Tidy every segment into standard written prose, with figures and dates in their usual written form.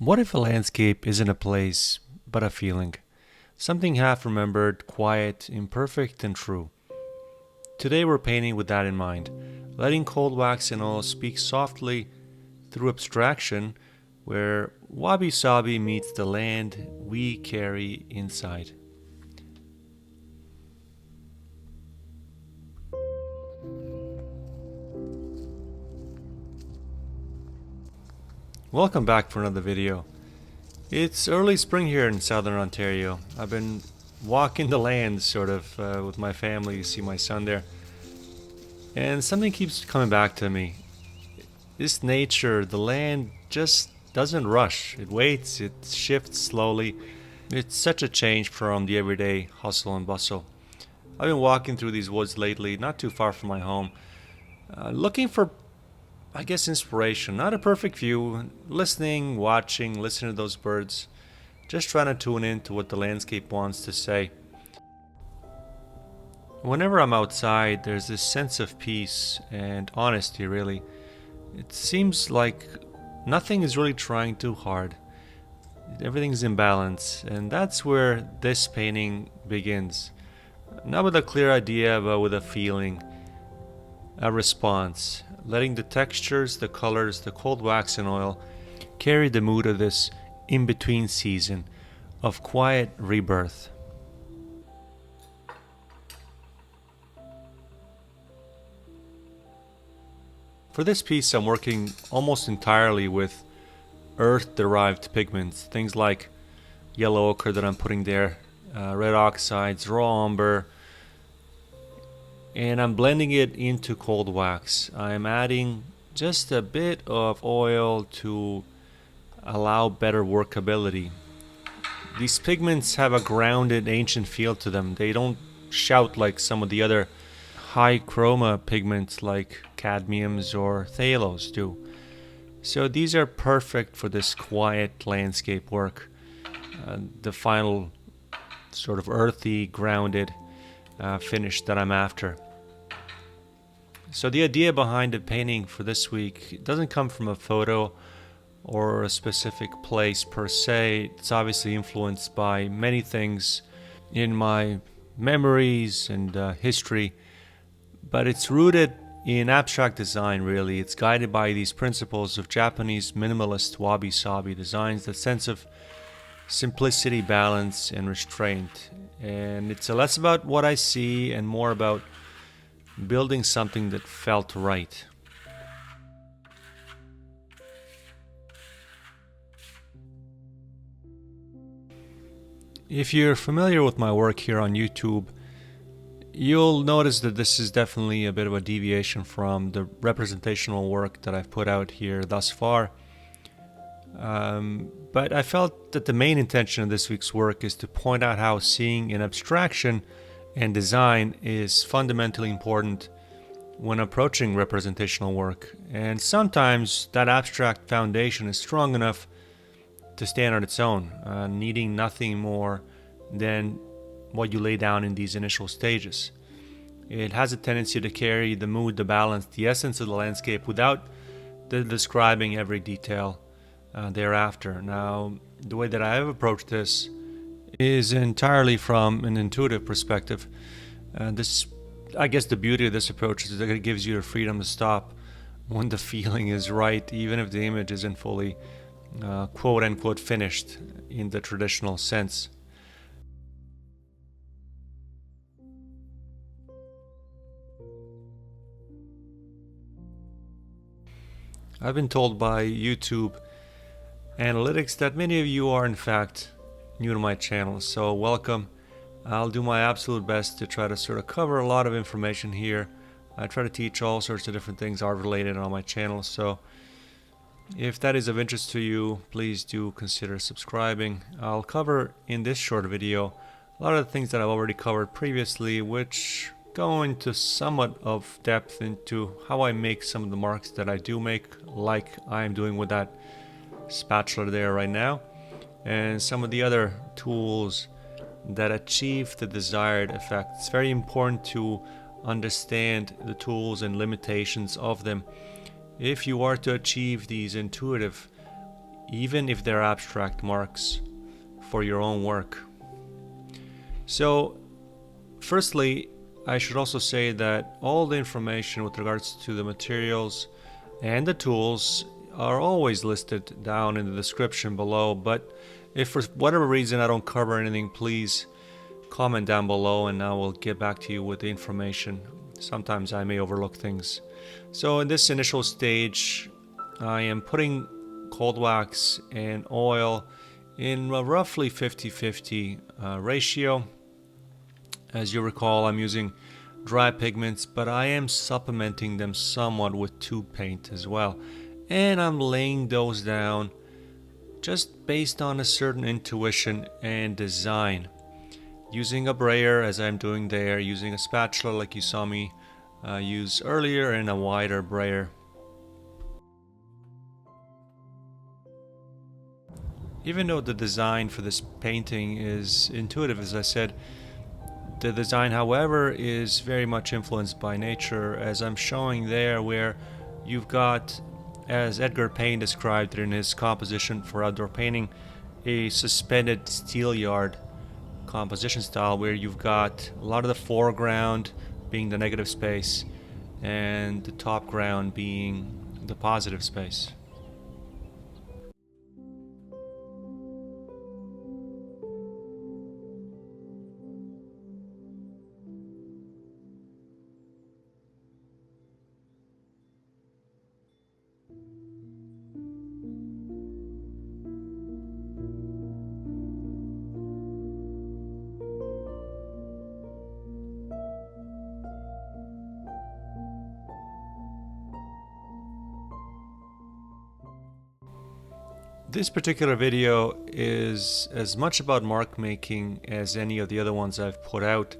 What if a landscape isn't a place, but a feeling? Something half remembered, quiet, imperfect, and true. Today we're painting with that in mind, letting cold wax and oil speak softly through abstraction, where Wabi Sabi meets the land we carry inside. Welcome back for another video. It's early spring here in southern Ontario. I've been walking the land sort of with my family. You see my son there. And something keeps coming back to me. This nature, the land just doesn't rush. It waits, it shifts slowly. It's such a change from the everyday hustle and bustle. I've been walking through these woods lately, not too far from my home, looking for inspiration. Not a perfect view. Listening, watching, listening to those birds. Just trying to tune in to what the landscape wants to say. Whenever I'm outside, there's this sense of peace and honesty, really. It seems like nothing is really trying too hard. Everything's in balance, and that's where this painting begins. Not with a clear idea, but with a feeling, a response. Letting the textures, the colors, the cold wax and oil carry the mood of this in-between season of quiet rebirth. For this piece, I'm working almost entirely with earth-derived pigments, things like yellow ochre that I'm putting there, red oxides, raw umber, and I'm blending it into cold wax. I'm adding just a bit of oil to allow better workability. These pigments have a grounded, ancient feel to them. They don't shout like some of the other high chroma pigments like cadmiums or phthalos do. So these are perfect for this quiet landscape work. The final sort of earthy, grounded finish that I'm after. So the idea behind the painting for this week doesn't come from a photo or a specific place per se. It's obviously influenced by many things in my memories and history, but it's rooted in abstract design, really. It's guided by these principles of Japanese minimalist Wabi Sabi designs, that sense of simplicity, balance, and restraint. And it's less about what I see and more about building something that felt right. If you're familiar with my work here on YouTube, you'll notice that this is definitely a bit of a deviation from the representational work that I've put out here thus far. But I felt that the main intention of this week's work is to point out how seeing in abstraction and design is fundamentally important when approaching representational work. And sometimes that abstract foundation is strong enough to stand on its own, needing nothing more than what you lay down in these initial stages. It has a tendency to carry the mood, the balance, the essence of the landscape without describing every detail thereafter. Now, the way that I have approached this is entirely from an intuitive perspective. I guess the beauty of this approach is that it gives you the freedom to stop when the feeling is right, even if the image isn't fully quote-unquote finished in the traditional sense. I've been told by YouTube analytics that many of you are in fact new to my channel, so welcome. I'll do my absolute best to try to sort of cover a lot of information here. I try to teach all sorts of different things art related on my channel, so if that is of interest to you, please do consider subscribing. I'll cover in this short video a lot of the things that I've already covered previously, which go into somewhat of depth into how I make some of the marks that I do make, like I'm doing with that spatula there right now, and some of the other tools that achieve the desired effect. It's very important to understand the tools and limitations of them if you are to achieve these intuitive even if they're abstract marks for your own work. So, firstly, I should also say that all the information with regards to the materials and the tools are always listed down in the description below, but if for whatever reason I don't cover anything, please comment down below and I will get back to you with the information. Sometimes I may overlook things. So in this initial stage, I am putting cold wax and oil in a roughly 50-50 ratio. As you recall, I'm using dry pigments, but I am supplementing them somewhat with tube paint as well. And I'm laying those down just based on a certain intuition and design. Using a brayer as I'm doing there, using a spatula like you saw me use earlier, and a wider brayer. Even though the design for this painting is intuitive, as I said, the design, however, is very much influenced by nature, as I'm showing there, where you've got, as Edgar Payne described it in his composition for outdoor painting, a suspended steel yard composition style, where you've got a lot of the foreground being the negative space and the top ground being the positive space. This particular video is as much about mark making as any of the other ones I've put out.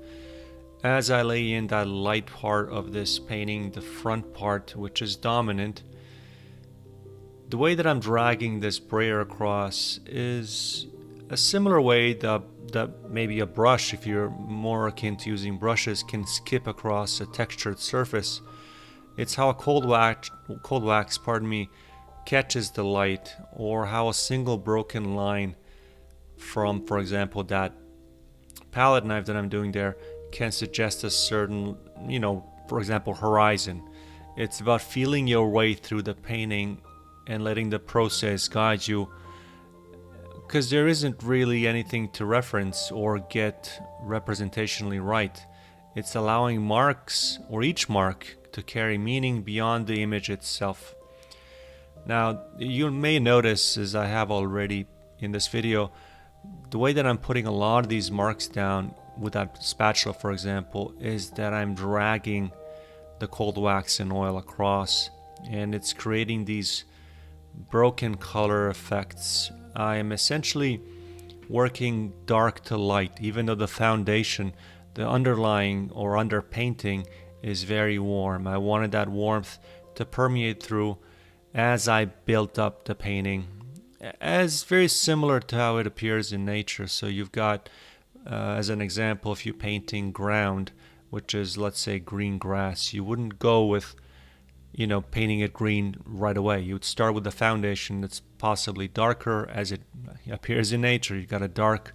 As I lay in that light part of this painting, the front part, which is dominant, the way that I'm dragging this brayer across is a similar way that maybe a brush, if you're more akin to using brushes, can skip across a textured surface. It's how a cold wax, catches the light, or how a single broken line from, for example, that palette knife that I'm doing there can suggest a certain, for example, horizon. It's about feeling your way through the painting and letting the process guide you, because there isn't really anything to reference or get representationally right. It's allowing marks, or each mark, to carry meaning beyond the image itself. Now, you may notice, as I have already in this video, the way that I'm putting a lot of these marks down with that spatula, for example, is that I'm dragging the cold wax and oil across, and it's creating these broken color effects. I am essentially working dark to light, even though the foundation, the underlying or underpainting, is very warm. I wanted that warmth to permeate through as I built up the painting, as very similar to how it appears in nature. So you've got, as an example, if you're painting ground, which is, let's say, green grass, you wouldn't go with, painting it green right away. You would start with the foundation that's possibly darker as it appears in nature. You've got a dark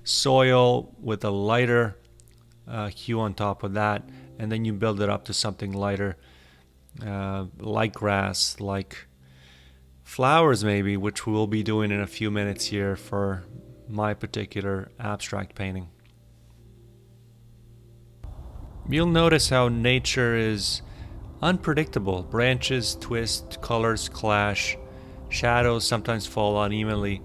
soil with a lighter hue on top of that, and then you build it up to something lighter, like grass, like flowers maybe, which we will be doing in a few minutes here for my particular abstract painting. You'll notice how nature is unpredictable. Branches twist, colors clash, shadows sometimes fall unevenly.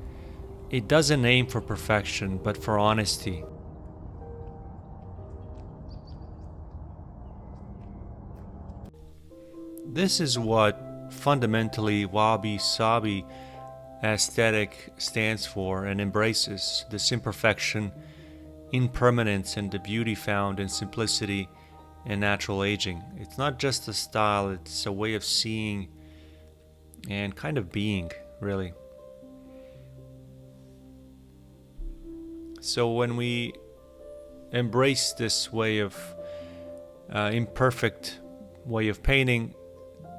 It doesn't aim for perfection, but for honesty. This is what fundamentally Wabi Sabi aesthetic stands for and embraces: this imperfection, impermanence, and the beauty found in simplicity and natural aging. It's not just a style, it's a way of seeing and kind of being, really. So when we embrace this way of imperfect way of painting,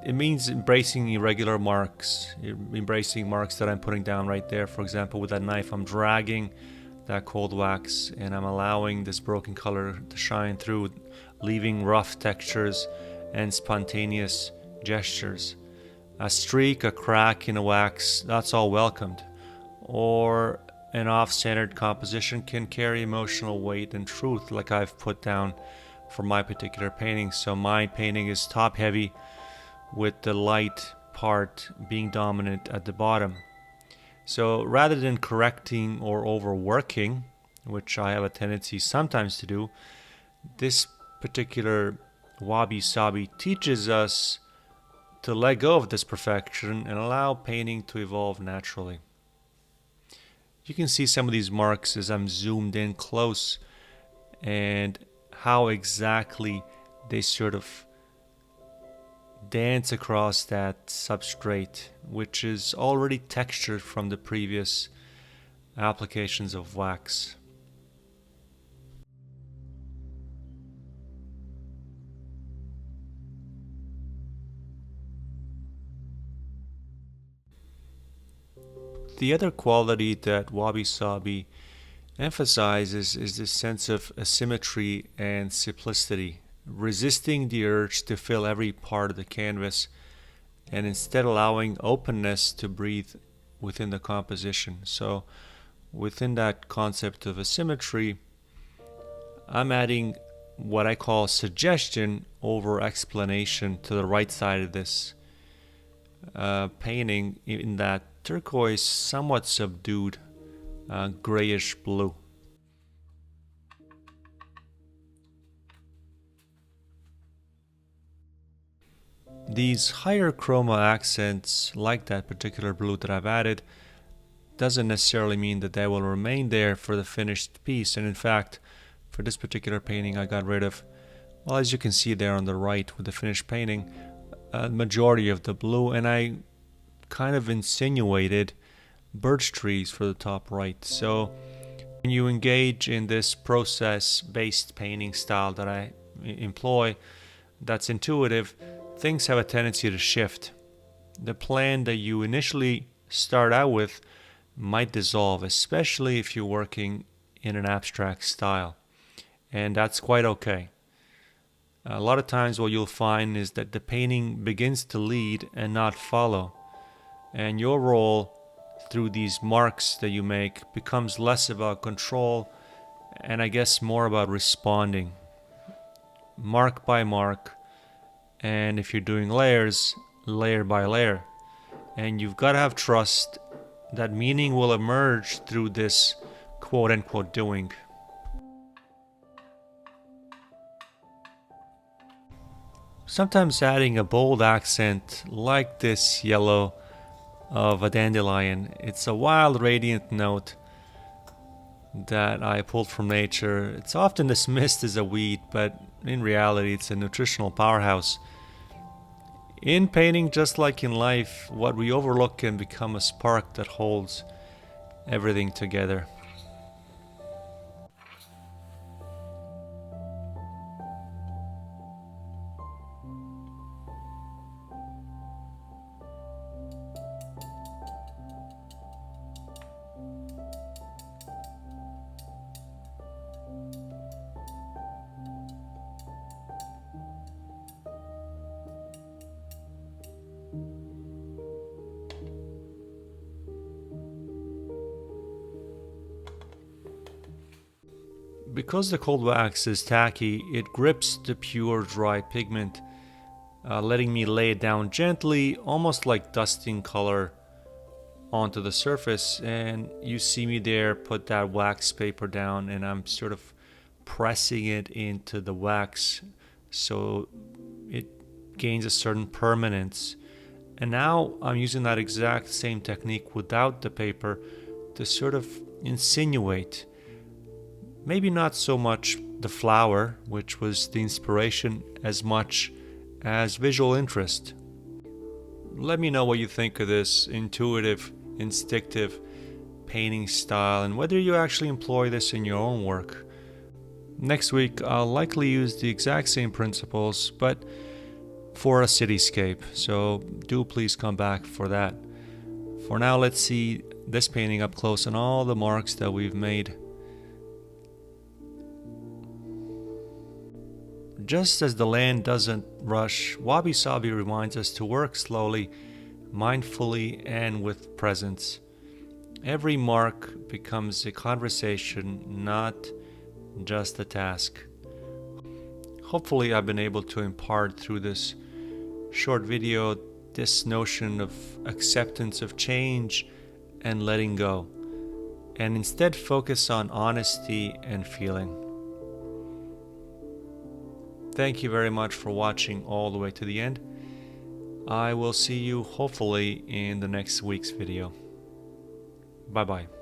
It means embracing irregular marks, embracing marks that I'm putting down right there. For example, with that knife, I'm dragging that cold wax and I'm allowing this broken color to shine through, leaving rough textures and spontaneous gestures. A streak, a crack in a wax, that's all welcomed. Or an off-centered composition can carry emotional weight and truth, like I've put down for my particular painting. So my painting is top heavy, with the light part being dominant at the bottom. So rather than correcting or overworking, which I have a tendency sometimes to do, this particular Wabi Sabi teaches us to let go of this perfection and allow painting to evolve naturally. You can see some of these marks as I'm zoomed in close and how exactly they sort of dance across that substrate, which is already textured from the previous applications of wax. The other quality that Wabi Sabi emphasizes is this sense of asymmetry and simplicity, resisting the urge to fill every part of the canvas and instead allowing openness to breathe within the composition. So within that concept of asymmetry, I'm adding what I call suggestion over explanation to the right side of this painting, in that turquoise, somewhat subdued grayish blue. These higher chroma accents, like that particular blue that I've added, doesn't necessarily mean that they will remain there for the finished piece. And in fact, for this particular painting, I got rid of, well, as you can see there on the right with the finished painting, a majority of the blue, and I kind of insinuated birch trees for the top right. So when you engage in this process-based painting style that I employ, that's intuitive, things have a tendency to shift. The plan that you initially start out with might dissolve, especially if you're working in an abstract style. And that's quite okay. A lot of times what you'll find is that the painting begins to lead and not follow. And your role through these marks that you make becomes less about control and I guess more about responding, mark by mark, and if you're doing layers, layer by layer. And you've got to have trust that meaning will emerge through this quote-unquote doing. Sometimes adding a bold accent like this yellow of a dandelion, it's a wild radiant note that I pulled from nature. It's often dismissed as a weed, but in reality it's a nutritional powerhouse. In painting, just like in life, what we overlook can become a spark that holds everything together. Because the cold wax is tacky, it grips the pure dry pigment, letting me lay it down gently, almost like dusting color onto the surface. And you see me there put that wax paper down, and I'm sort of pressing it into the wax so it gains a certain permanence. And now I'm using that exact same technique without the paper to sort of insinuate, maybe not so much the flower, which was the inspiration, as much as visual interest. Let me know what you think of this intuitive, instinctive painting style and whether you actually employ this in your own work. Next week, I'll likely use the exact same principles, but for a cityscape. So do please come back for that. For now, let's see this painting up close and all the marks that we've made. Just as the land doesn't rush, Wabi Sabi reminds us to work slowly, mindfully, and with presence. Every mark becomes a conversation, not just a task. Hopefully I've been able to impart through this short video this notion of acceptance of change and letting go, and instead focus on honesty and feeling. Thank you very much for watching all the way to the end. I will see you hopefully in the next week's video. Bye bye.